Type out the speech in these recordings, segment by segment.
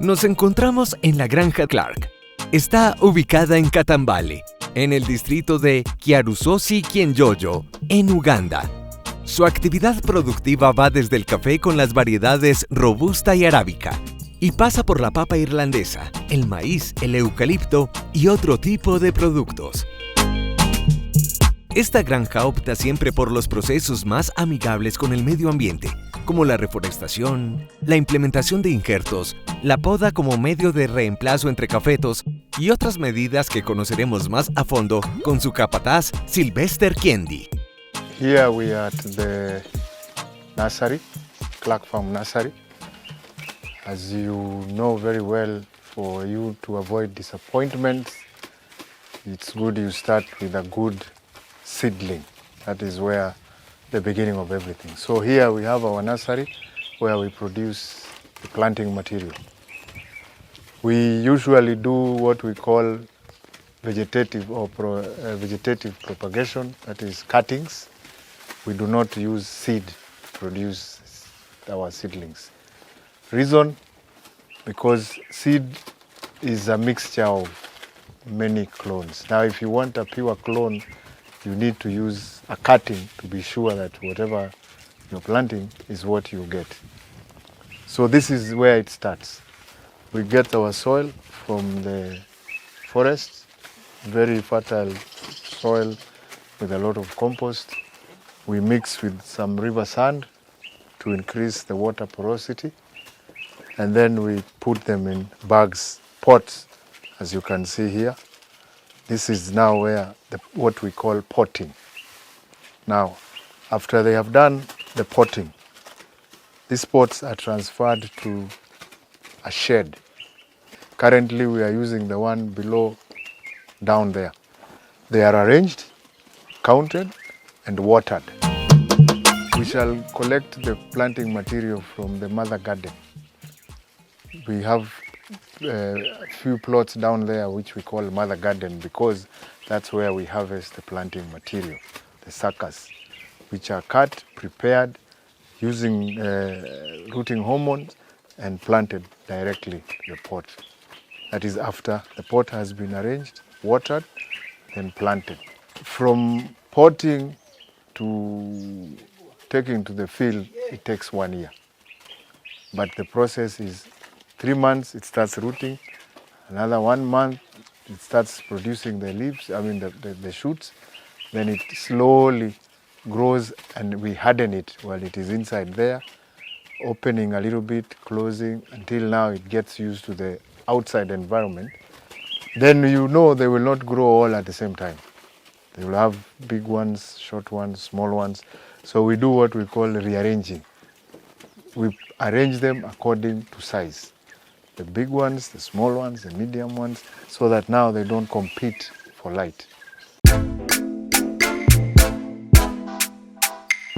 Nos encontramos en la Granja Clarke. Está ubicada en Katambale, en el distrito de Kiarusosi-Kienyoyo, en Uganda. Su actividad productiva va desde el café con las variedades Robusta y Arábica y pasa por la papa irlandesa, el maíz, el eucalipto y otro tipo de productos. Esta granja opta siempre por los procesos más amigables con el medio ambiente, como la reforestación, la implementación de injertos, la poda como medio de reemplazo entre cafetos y otras medidas que conoceremos más a fondo con su capataz Sylvester Kiendi. Here we are at the nursery, Clarke Farm Nursery. As you know very well, for you to avoid disappointments, it's good you start with a good seedling. That is where the beginning of everything. So here we have our nursery where we produce the planting material. We usually do what we call vegetative vegetative propagation, that is cuttings. We do not use seed to produce our seedlings. Reason, because seed is a mixture of many clones. Now if you want a pure clone, you need to use a cutting to be sure that whatever you're planting is what you get. So this is where it starts. We get our soil from the forest, very fertile soil with a lot of compost. We mix with some river sand to increase the water porosity. And then we put them in bags, pots, as you can see here. This is now where what we call potting. Now, after they have done the potting, these pots are transferred to a shed. Currently, we are using the one below, down there. They are arranged, counted, and watered. We shall collect the planting material from the mother garden. We have a few plots down there which we call mother garden because that's where we harvest the planting material, the suckers, which are cut, prepared, using rooting hormones and planted directly to the pot. That is after the pot has been arranged, watered, and planted. From potting to taking to the field, it takes 1 year. But the process is 3 months, it starts rooting. Another 1 month, it starts producing the leaves, the shoots. Then it slowly grows and we harden it while it is inside there, opening a little bit, closing, until now it gets used to the outside environment. Then you know they will not grow all at the same time. They will have big ones, short ones, small ones. So we do what we call rearranging. We arrange them according to size. The big ones, the small ones, the medium ones, so that now they don't compete for light.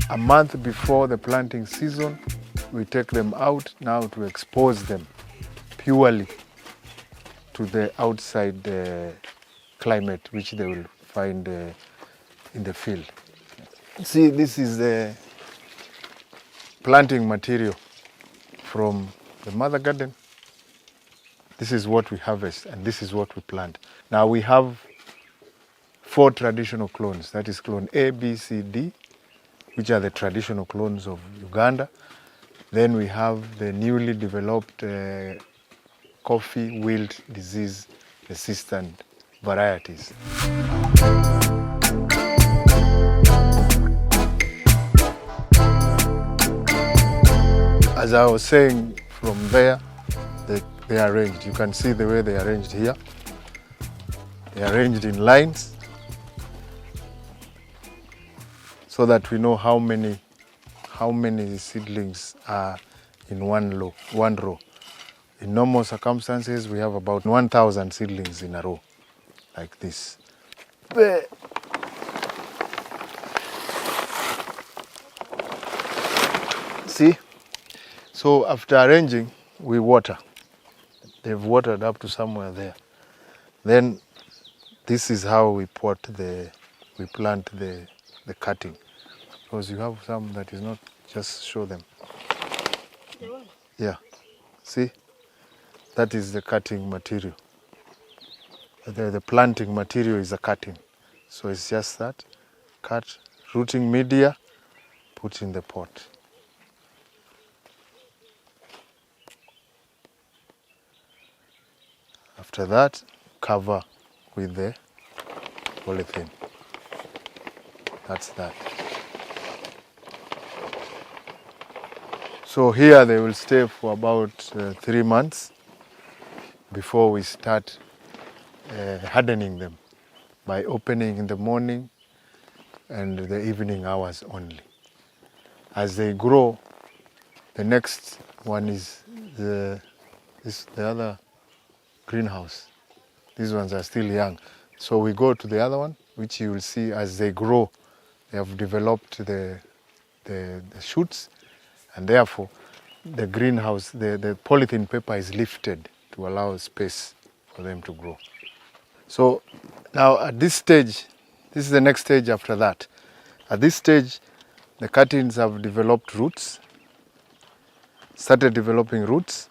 A month before the planting season, we take them out now to expose them purely to the outside climate which they will find in the field. See, this is the planting material from the mother garden. This is what we harvest and this is what we plant. Now we have 4 traditional clones. That is clone A, B, C, D, which are the traditional clones of Uganda. Then we have the newly developed coffee wilt disease resistant varieties. As I was saying, from there, they are arranged. You can see the way they are arranged here. They are arranged in lines so that we know how many seedlings are in one row. In normal circumstances, we have about 1,000 seedlings in a row, like this. See? So after arranging, we water. They've watered up to somewhere there. Then this is how we plant the cutting. Because you have some that is not, just show them. Yeah, see? that is the cutting material. The planting material is a cutting. So it's just that, cut, rooting media, put in the pot. After that, cover with the polythene. That's that. So here they will stay for about 3 months before we start hardening them by opening in the morning and the evening hours only. As they grow, the next one is the other greenhouse. These ones are still young. So we go to the other one, which you will see as they grow, they have developed the shoots, and therefore the greenhouse, the polythene paper is lifted to allow space for them to grow. So now at this stage, this is the next stage after that. At this stage, the cuttings have developed roots, started developing roots,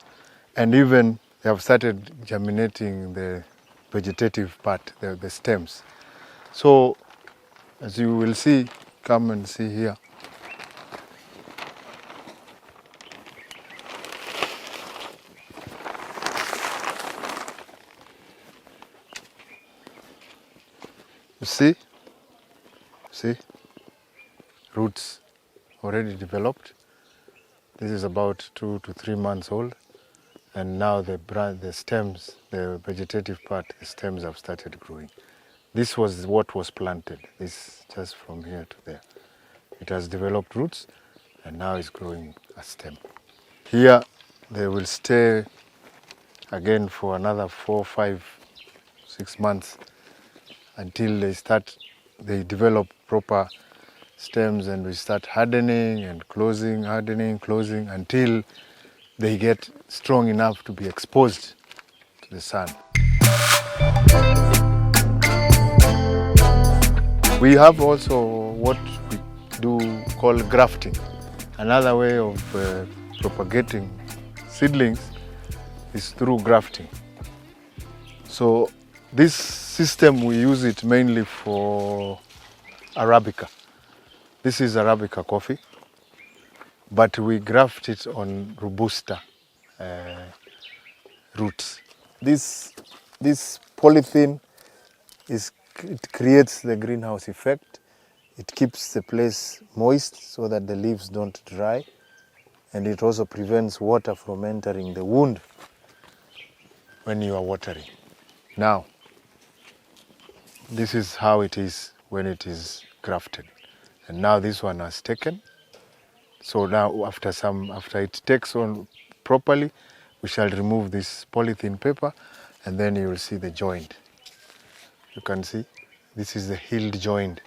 and even they have started germinating the vegetative part, the stems. So as you will see, come and see here. You see, roots already developed. This is about 2 to 3 months old, and now the stems, the vegetative part, the stems have started growing. This was what was planted, this just from here to there. It has developed roots, and now it's growing a stem. Here they will stay again for another 4, 5, 6 months until they develop proper stems, and we start hardening and closing, hardening, closing, until they get strong enough to be exposed to the sun. We have also what we do call grafting. Another way of propagating seedlings is through grafting. So this system, we use it mainly for Arabica. This is Arabica coffee, but we graft it on Robusta roots. This polythene it creates the greenhouse effect. It keeps the place moist so that the leaves don't dry, and it also prevents water from entering the wound when you are watering. Now, this is how it is when it is grafted. And now this one has taken. So now after it takes on properly, we shall remove this polythene paper, and then you will see the joint. You can see this is the healed joint.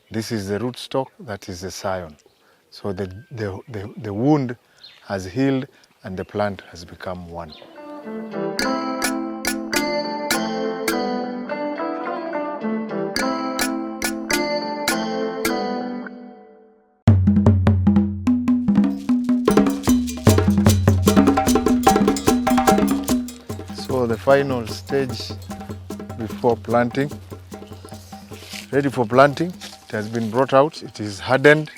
This is the rootstock, that is the scion. So the wound has healed and the plant has become one. So the final stage before planting, ready for planting. It has been brought out, it is hardened.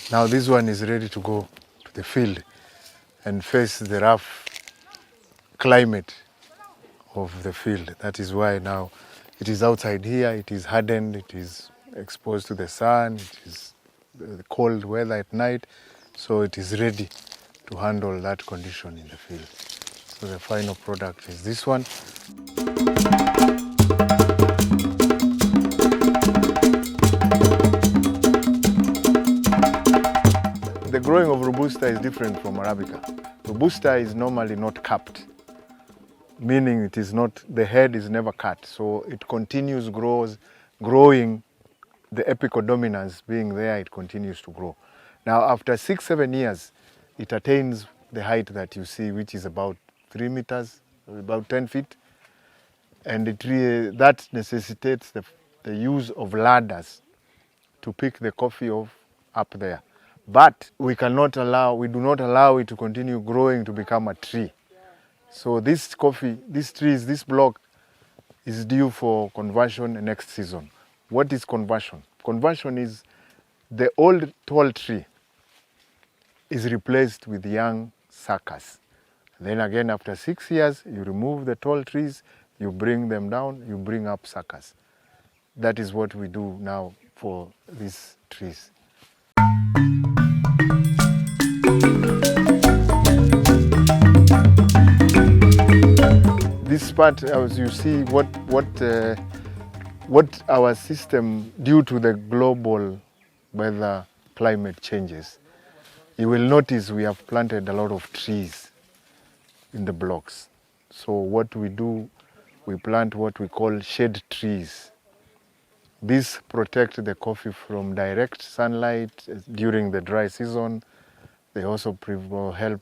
Now this one is ready to go to the field and face the rough climate of the field. That is why now it is outside here, it is hardened, it is exposed to the sun, it is the cold weather at night, so it is ready to handle that condition in the field. So the final product is this one. The growing of Robusta is different from Arabica. Robusta is normally not capped, meaning it is not, the head is never cut, so it continues growing, the apical dominance being there, it continues to grow. Now after 6-7 years, it attains the height that you see, which is about 3 meters, about 10 feet, and that necessitates the use of ladders to pick the coffee off up there. But we do not allow it to continue growing to become a tree. So this block is due for conversion next season. What is conversion? Conversion is the old tall tree is replaced with young suckers. Then again, after 6 years, you remove the tall trees, you bring them down, you bring up suckers. That is what we do now for these trees. This part, as you see, what our system, due to the global weather, climate changes, you will notice we have planted a lot of trees in the blocks. So what we do, we plant what we call shade trees. These protect the coffee from direct sunlight during the dry season. They also help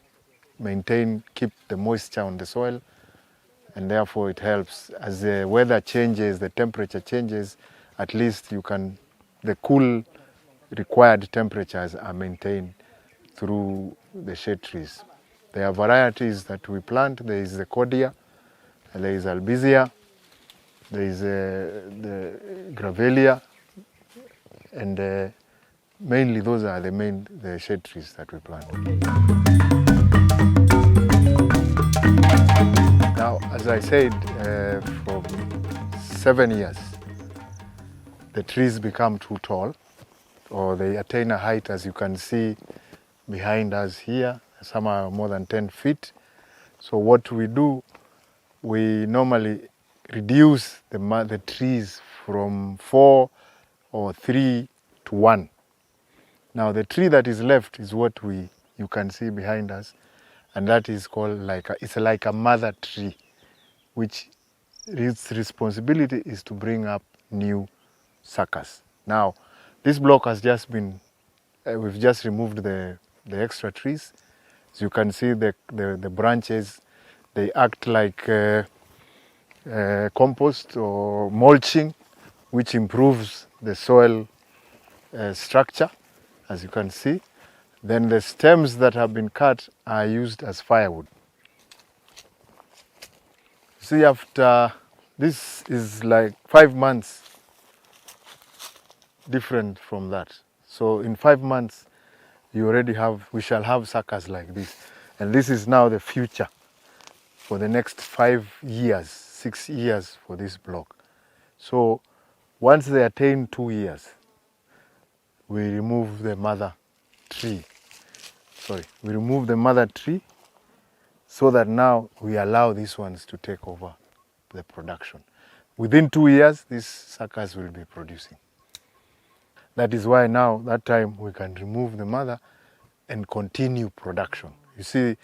keep the moisture on the soil, and therefore it helps as the weather changes, the temperature changes, at least the cool required temperatures are maintained through the shade trees. There are varieties that we plant. There is the Cordia, there is Albizia, there is the Gravelia, and mainly those are the shade trees that we plant. Now, as I said, from 7 years, the trees become too tall, or they attain a height, as you can see behind us here. Some are more than 10 feet. So what we do, we normally reduce the trees from 4 or 3 to 1. Now the tree that is left is what you can see behind us, and that is called it's like a mother tree, which its responsibility is to bring up new suckers. Now this block has just been, we've just removed the extra trees. As you can see, the branches, they act like compost or mulching, which improves the soil structure, as you can see. Then the stems that have been cut are used as firewood. See, after this is like 5 months different from that. So in 5 months, we shall have suckers like this. And this is now the future for the next 5 years, 6 years for this block. So once they attain 2 years, we remove the mother tree. We remove the mother tree so that now we allow these ones to take over the production. Within 2 years, these suckers will be producing. That is why now, that time, we can remove the mother and continue production. You see,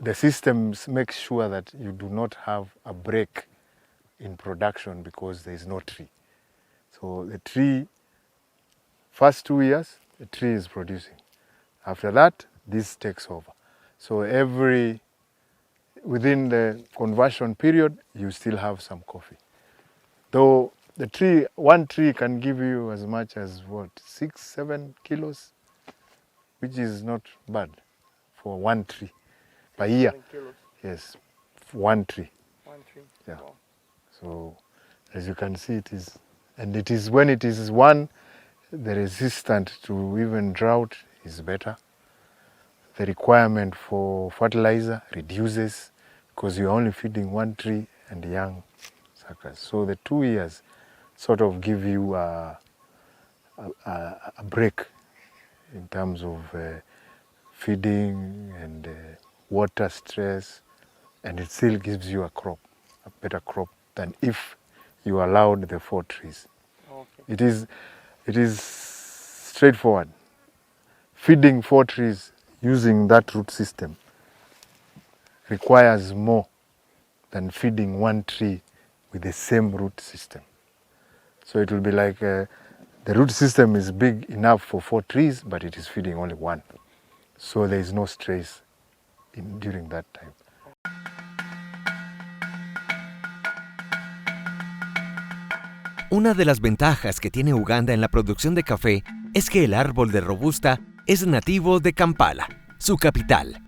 the systems make sure that you do not have a break in production because there is no tree. So the tree, first 2 years, the tree is producing. After that, this takes over. So within the conversion period, you still have some coffee. Though one tree can give you as much as 6-7 kilos, which is not bad for one tree per year. 7 kilos. Yes, one tree. One tree. Yeah. Wow. So as you can see, it is when it is one, the resistant to even drought is better. The requirement for fertilizer reduces because you're only feeding one tree and young suckers. So the 2 years sort of give you a break in terms of feeding and water stress, and it still gives you a better crop than if you allowed the 4 trees. Okay. It is straightforward. Feeding 4 trees using that root system requires more than feeding one tree with the same root system. So it will be like the root system is big enough for 4 trees, but it is feeding only one. So there is no stress during that time. Una de las ventajas que tiene Uganda en la producción de café es que el árbol de Robusta es nativo de Kampala, su capital.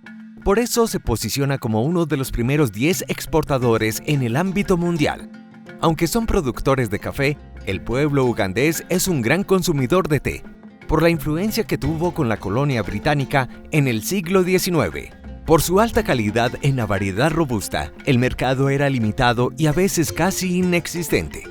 Por eso se posiciona como uno de los primeros 10 exportadores en el ámbito mundial. Aunque son productores de café, el pueblo ugandés es un gran consumidor de té, por la influencia que tuvo con la colonia británica en el siglo XIX. Por su alta calidad en la variedad robusta, el mercado era limitado y a veces casi inexistente.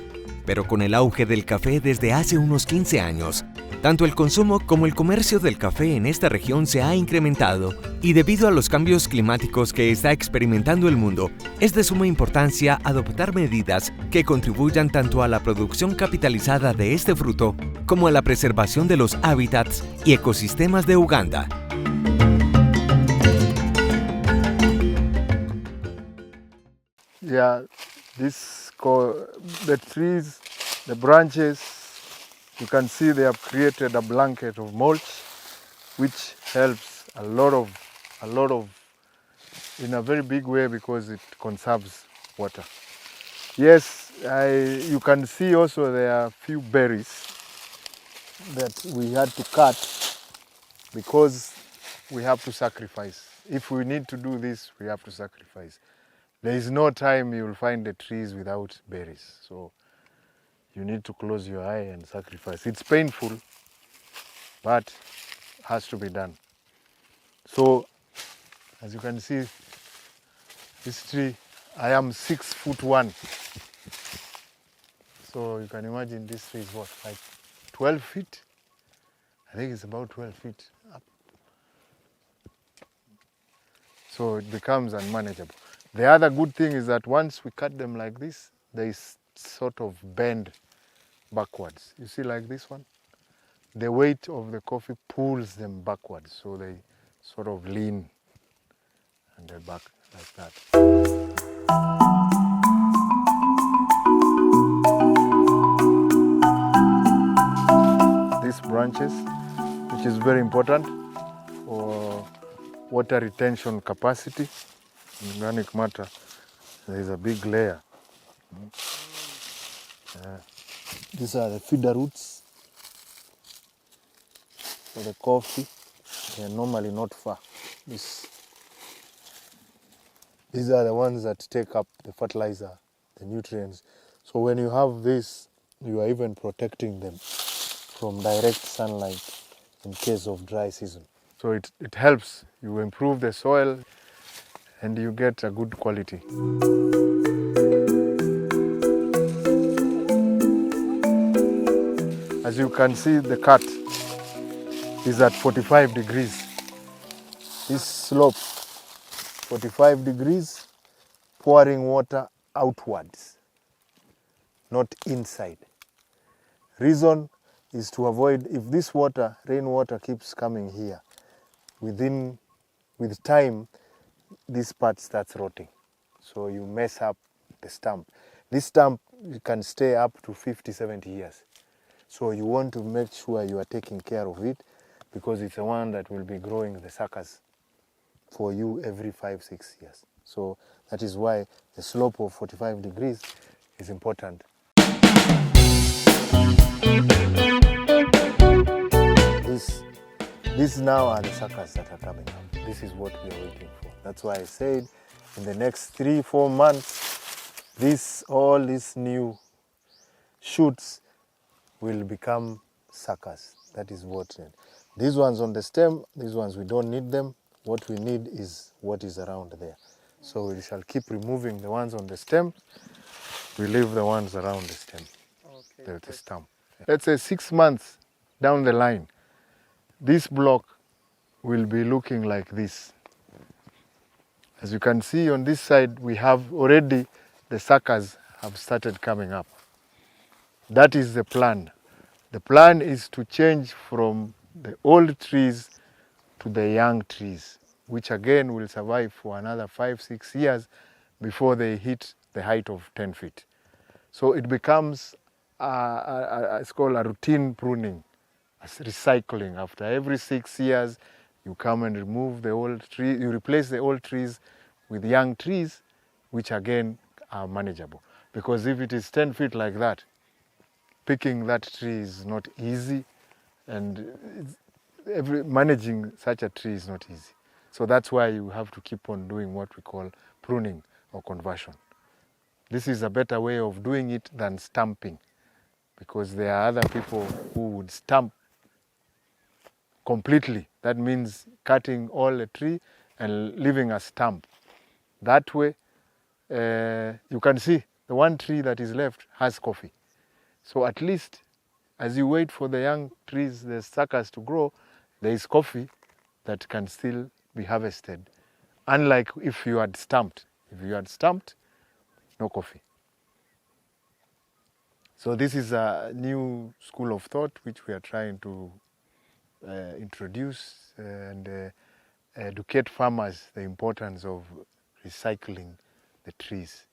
Pero con el auge del café desde hace unos 15 años, tanto el consumo como el comercio del café en esta región se ha incrementado y debido a los cambios climáticos que está experimentando el mundo, es de suma importancia adoptar medidas que contribuyan tanto a la producción capitalizada de este fruto como a la preservación de los hábitats y ecosistemas de Uganda. Yeah, the trees, the branches, you can see they have created a blanket of mulch, which helps a lot of, in a very big way because it conserves water. Yes, you can see also there are a few berries that we had to cut because we have to sacrifice. If we need to do this, we have to sacrifice. There is no time you will find the trees without berries. So you need to close your eye and sacrifice. It's painful, but has to be done. So as you can see, this tree, I am 6'1". So you can imagine this tree is what, like 12 feet? I think it's about 12 feet up. So it becomes unmanageable. The other good thing is that once we cut them like this, they sort of bend backwards. You see like this one? The weight of the coffee pulls them backwards, so they sort of lean and they're back like that. These branches, which is very important for water retention capacity. In organic matter, there is a big layer. These are the feeder roots for the coffee. They are normally not far. These are the ones that take up the fertilizer, the nutrients. So when you have this, you are even protecting them from direct sunlight in case of dry season. So it helps. You improve the soil and you get a good quality. As you can see, the cut is at 45 degrees. This slope, 45 degrees, pouring water outwards, not inside. Reason is to avoid, if this water, rainwater keeps coming here, with time, this part starts rotting. So you mess up the stump. This stump can stay up to 50, 70 years. So you want to make sure you are taking care of it because it's the one that will be growing the suckers for you every 5, 6 years. So that is why the slope of 45 degrees is important. These now are the suckers that are coming up. This is what we are waiting for. That's why I said in the next 3-4 months, all these new shoots will become suckers. That is what. These ones on the stem, these ones we don't need them. What we need is what is around there. So we shall keep removing the ones on the stem. We leave the ones around the stem, the stump. Let's say 6 months down the line, this block will be looking like this. As you can see on this side, we have already the suckers have started coming up. That is the plan. The plan is to change from the old trees to the young trees, which again will survive for another 5, 6 years before they hit the height of 10 feet. So it becomes, it's called a routine pruning, recycling. After every 6 years, you come and remove the old tree, you replace the old trees with young trees, which again are manageable. Because if it is 10 feet like that, picking that tree is not easy, and managing such a tree is not easy. So that's why you have to keep on doing what we call pruning or conversion. This is a better way of doing it than stamping, because there are other people who would stamp completely. That means cutting all a tree and leaving a stump. That way, you can see the one tree that is left has coffee. So at least as you wait for the young trees, the suckers to grow, there is coffee that can still be harvested. Unlike if you had stamped. If you had stamped, no coffee. So this is a new school of thought which we are trying to introduce and educate farmers the importance of recycling the trees.